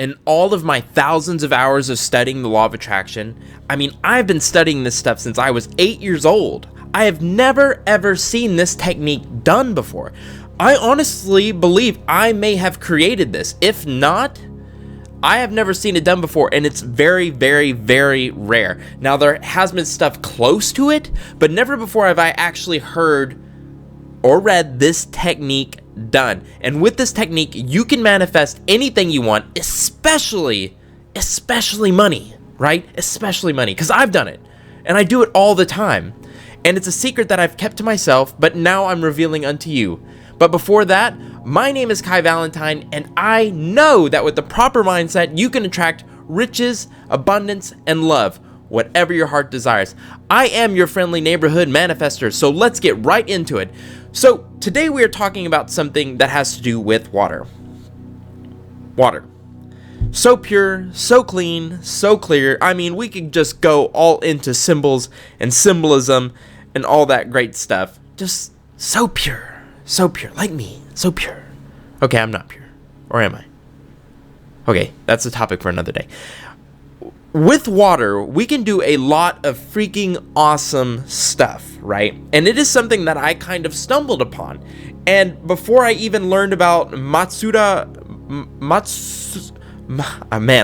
in all of my thousands of hours of studying the law of attraction, I mean, I've been studying this stuff since I was 8 years old. I have never ever seen this technique done before. I honestly believe I may have created this. If not, I have never seen it done before, and it's very, very, very rare. Now, there has been stuff close to it, but never before have I actually heard or read this technique done. And with this technique, you can manifest anything you want, especially money, right? Especially money, because I've done it, and I do it all the time. And it's a secret that I've kept to myself, but now I'm revealing unto you. But before that, my name is Kai Valentine, and I know that with the proper mindset, you can attract riches, abundance, and love, whatever your heart desires. I am your friendly neighborhood manifester, so let's get right into it. So today we are talking about something that has to do with water. Water. So pure, so clean, so clear. I mean, we could just go all into symbols and symbolism and all that great stuff. Just so pure. So pure, like me, so pure. Okay, I'm not pure. Or am I? Okay, that's a topic for another day. With water, we can do a lot of freaking awesome stuff, right? And it is something that I kind of stumbled upon. And before I even learned about man,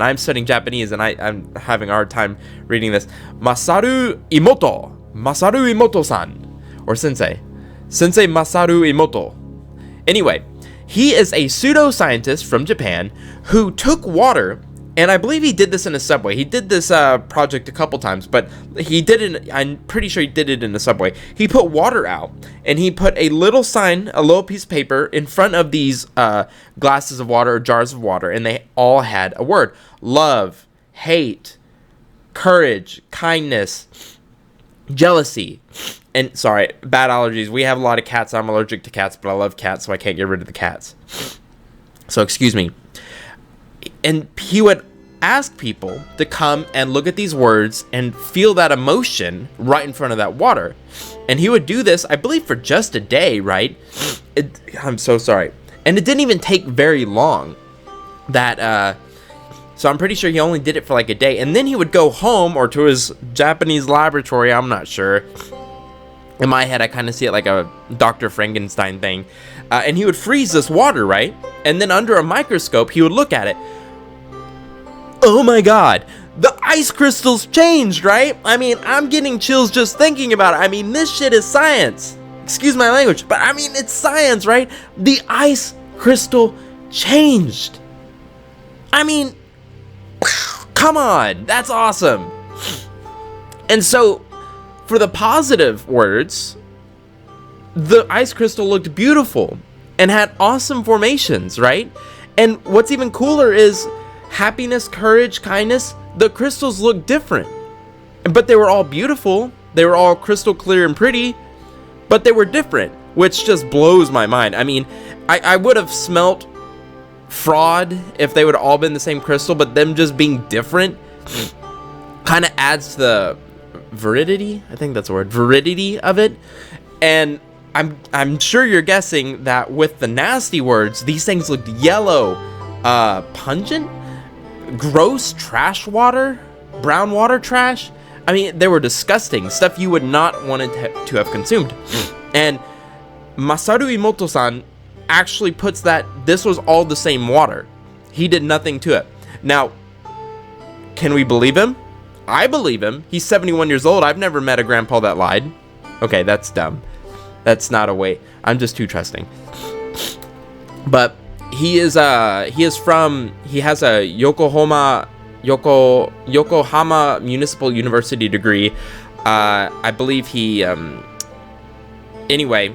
I'm studying Japanese and I'm having a hard time reading this. Masaru Emoto-san, or sensei. Sensei Masaru Emoto. Anyway, he is a pseudoscientist from Japan who took water, and I believe he did this in a subway. He did this project a couple times, but he did it, I'm pretty sure he did it in a subway. He put water out, and he put a little sign, a little piece of paper in front of these glasses of water or jars of water, and they all had a word. Love, hate, courage, kindness, jealousy, and sorry, bad allergies. We have a lot of cats. I'm allergic to cats, but I love cats, so I can't get rid of the cats. So excuse me. And he would ask people to come and look at these words and feel that emotion right in front of that water. And he would do this, I believe, for just a day, right? I'm so sorry. And it didn't even take very long. So I'm pretty sure he only did it for like a day. And then he would go home or to his Japanese laboratory. I'm not sure. In my head, I kind of see it like a Dr. Frankenstein thing. And he would freeze this water, right? And then under a microscope, he would look at it. Oh my God, the ice crystals changed, right? I mean, I'm getting chills just thinking about it. I mean, this shit is science. Excuse my language, but I mean, it's science, right? The ice crystal changed. I mean, come on, that's awesome. And so, for the positive words, the ice crystal looked beautiful and had awesome formations, right? And what's even cooler is happiness, courage, kindness, the crystals look different. But they were all beautiful. They were all crystal clear and pretty, but they were different, which just blows my mind. I mean, I would have smelt fraud if they would have all been the same crystal, but them just being different kind of adds to the veridity, I think that's the word, veridity of it. And I'm sure you're guessing that with the nasty words, these things looked yellow, pungent, gross, trash water, brown water trash. I mean, they were disgusting, stuff you would not want to have consumed. And Masaru Emoto-san actually puts that this was all the same water. He did nothing to it. Now, can we believe him? I believe him. He's 71 years old. I've never met a grandpa that lied. Okay, that's dumb. That's not a way. I'm just too trusting. But he has a Yokohama Municipal University degree. I believe he anyway,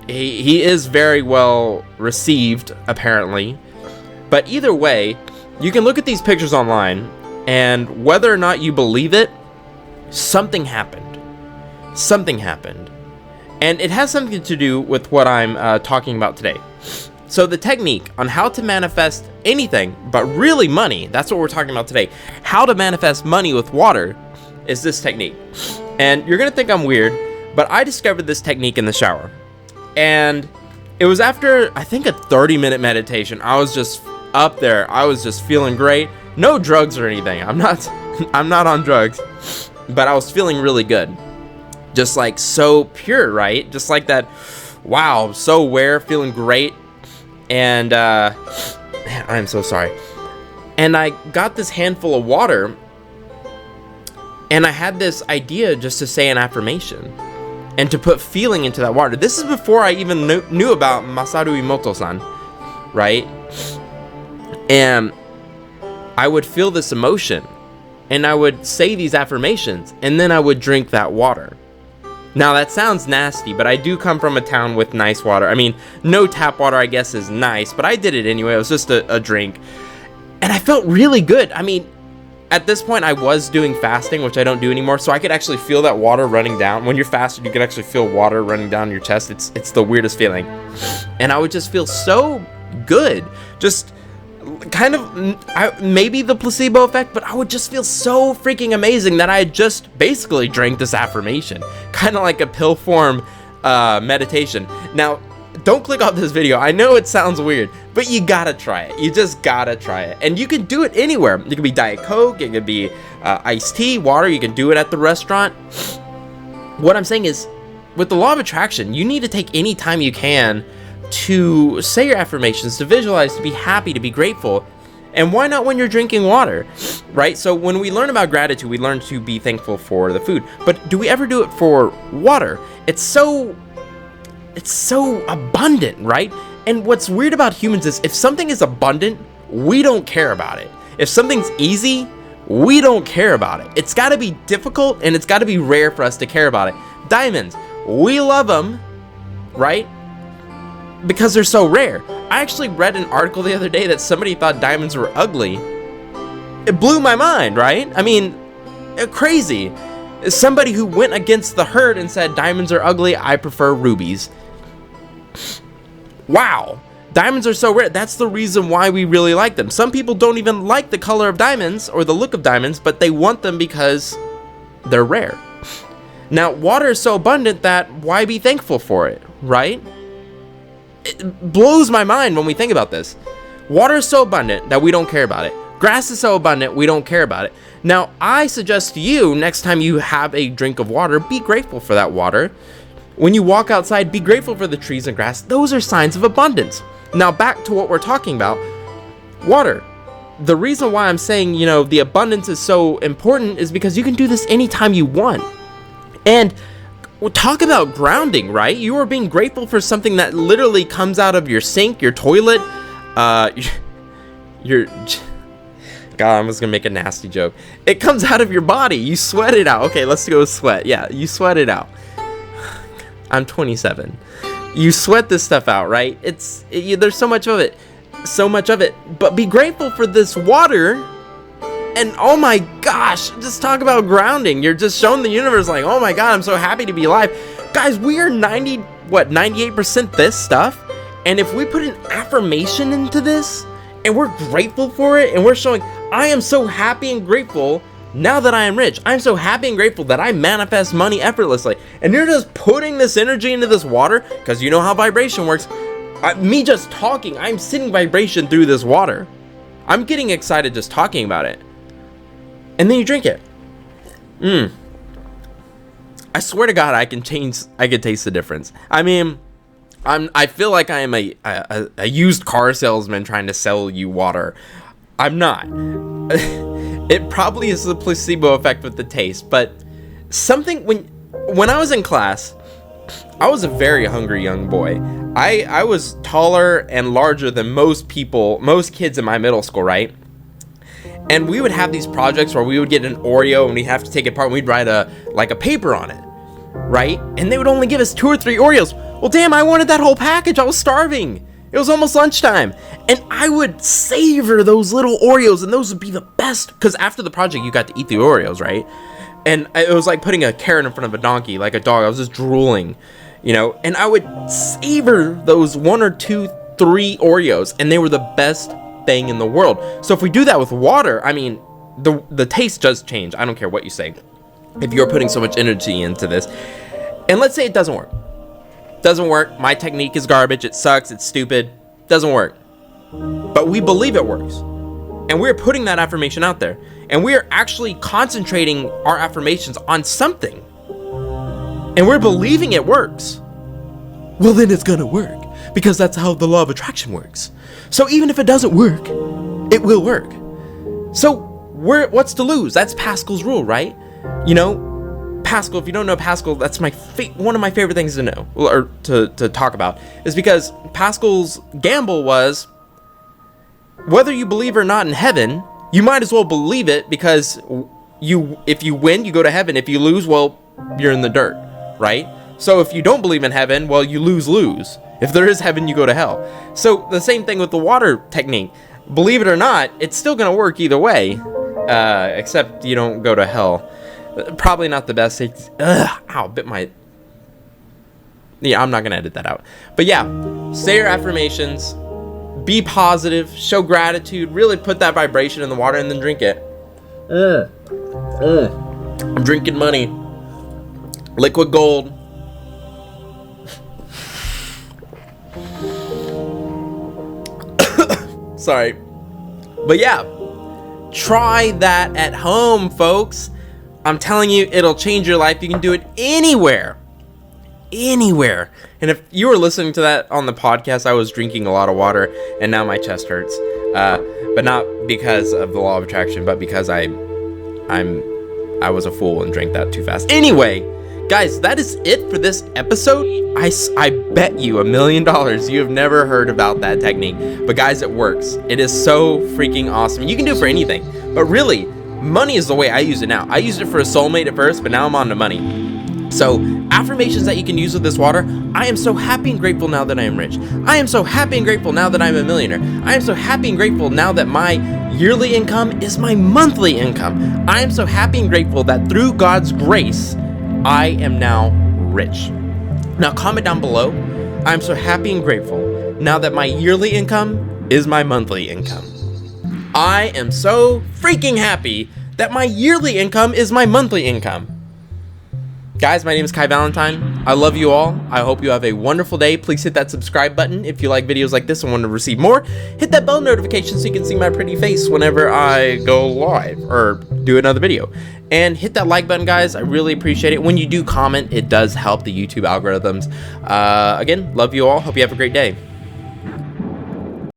he is very well received apparently. But either way, you can look at these pictures online, and whether or not you believe it, something happened. Something happened. And it has something to do with what I'm talking about today. So the technique on how to manifest anything, but really money, that's what we're talking about today. How to manifest money with water is this technique. And you're going to think I'm weird, but I discovered this technique in the shower. And it was after, I think, a 30-minute meditation. I was just up there. I was just feeling great. No drugs or anything. I'm not on drugs, but I was feeling really good. Just like so pure, right? Just like that. Wow, so aware, feeling great. And man, I'm so sorry. And I got this handful of water, and I had this idea just to say an affirmation and to put feeling into that water. This is before I even knew about Masaru Emoto-san, right? And I would feel this emotion, and I would say these affirmations, and then I would drink that water. Now that sounds nasty, but I do come from a town with nice water. I mean, no tap water, I guess, is nice, but I did it anyway. It was just a drink, and I felt really good. I mean, at this point, I was doing fasting, which I don't do anymore, so I could actually feel that water running down. When you're fasted, you can actually feel water running down your chest. It's the weirdest feeling, and I would just feel so good. Just kind of maybe the placebo effect, but I would just feel so freaking amazing that I had just basically drank this affirmation, kind of like a pill form meditation. Now, don't click off this video. I know it sounds weird, but you gotta try it. You just gotta try it, and you can do it anywhere. It could be Diet Coke, it could be iced tea, water. You can do it at the restaurant. What I'm saying is, with the law of attraction, you need to take any time you can to say your affirmations, to visualize, to be happy, to be grateful. And why not when you're drinking water, right? So when we learn about gratitude, we learn to be thankful for the food. But do we ever do it for water? It's so abundant, right? And what's weird about humans is if something is abundant, we don't care about it. If something's easy, we don't care about it. It's got to be difficult, and it's got to be rare for us to care about it. Diamonds, we love them, right? Because they're so rare. I actually read an article the other day that somebody thought diamonds were ugly. It blew my mind, right? I mean, crazy. Somebody who went against the herd and said diamonds are ugly, I prefer rubies. Wow. Diamonds are so rare. That's the reason why we really like them. Some people don't even like the color of diamonds or the look of diamonds, but they want them because they're rare. Now, water is so abundant that why be thankful for it, right? It blows my mind when we think about this. Water is so abundant that we don't care about it. Grass is so abundant, we don't care about it. Now, I suggest to you, next time you have a drink of water, be grateful for that water. When you walk outside, be grateful for the trees and grass. Those are signs of abundance. Now, back to what we're talking about. Water. The reason why I'm saying, the abundance is so important is because you can do this anytime you want. And we'll talk about grounding, right? You are being grateful for something that literally comes out of your sink, your toilet, your God, I'm just gonna make a nasty joke. It comes out of your body. You sweat it out. Okay, let's go with sweat. Yeah, you sweat it out. I'm 27. You sweat this stuff out, right? There's so much of it. But be grateful for this water. And oh my gosh, just talk about grounding. You're just showing the universe like, oh my God, I'm so happy to be alive. Guys, we are 98% this stuff. And if we put an affirmation into this and we're grateful for it and we're showing, I am so happy and grateful now that I am rich. I'm so happy and grateful that I manifest money effortlessly. And you're just putting this energy into this water because you know how vibration works. Me just talking, I'm sending vibration through this water. I'm getting excited just talking about it. And then you drink it. I swear to God, I can taste the difference. I mean, I feel like I am a used car salesman trying to sell you water. I'm not. It probably is the placebo effect with the taste, but something when I was in class, I was a very hungry young boy. I was taller and larger than most kids in my middle school, right? And we would have these projects where we would get an Oreo and we'd have to take it apart and we'd write a paper on it, right? And they would only give us 2 or 3 Oreos. Well, damn, I wanted that whole package. I was starving. It was almost lunchtime. And I would savor those little Oreos, and those would be the best. Because after the project, you got to eat the Oreos, right? And it was like putting a carrot in front of a donkey, like a dog. I was just drooling, And I would savor those 1 or 2, 3 Oreos, and they were the best thing in the world. So if we do that with water, I mean, the taste does change. I don't care what you say. If you're putting so much energy into this, and let's say it doesn't work. My technique is garbage. It sucks. It's stupid. Doesn't work. but we believe it works. And we're putting that affirmation out there. And we're actually concentrating our affirmations on something. And we're believing it works. Well, then it's gonna work, because that's how the law of attraction works. So even if it doesn't work, it will work. So what's to lose? That's Pascal's rule, right? You know, Pascal, if you don't know Pascal, that's one of my favorite things to know, or to talk about, is because Pascal's gamble was, whether you believe or not in heaven, you might as well believe it, because if you win, you go to heaven. If you lose, well, you're in the dirt, right? So if you don't believe in heaven, well, you lose. If there is heaven, you go to hell. So the same thing with the water technique. Believe it or not, it's still going to work either way, except you don't go to hell. Probably not the best. Ow, bit my... Yeah, I'm not going to edit that out. But yeah, say your affirmations, be positive, show gratitude, really put that vibration in the water, and then drink it. I'm drinking money. Liquid gold. Sorry. But yeah, try that at home, folks. I'm telling you, it'll change your life. You can do it anywhere. Anywhere. And if you were listening to that on the podcast, I was drinking a lot of water, and now my chest hurts. But not because of the law of attraction, but because I was a fool and drank that too fast. Anyway, guys, that is it for this episode. I bet you $1 million you have never heard about that technique. But guys, it works. It is so freaking awesome. You can do it for anything. But really, money is the way I use it now. I used it for a soulmate at first, but now I'm on to money. So, affirmations that you can use with this water. I am so happy and grateful now that I am rich. I am so happy and grateful now that I'm a millionaire. I am so happy and grateful now that my yearly income is my monthly income. I am so happy and grateful that through God's grace, I am now rich. Now comment down below, I'm so happy and grateful now that my yearly income is my monthly income. I am so freaking happy that my yearly income is my monthly income. Guys, my name is Kai Valentine. I love you all. I hope you have a wonderful day. Please hit that subscribe button if you like videos like this and want to receive more. Hit that bell notification so you can see my pretty face whenever I go live or do another video. And hit that like button, guys. I really appreciate it. When you do comment, it does help the YouTube algorithms. Again, love you all. Hope you have a great day.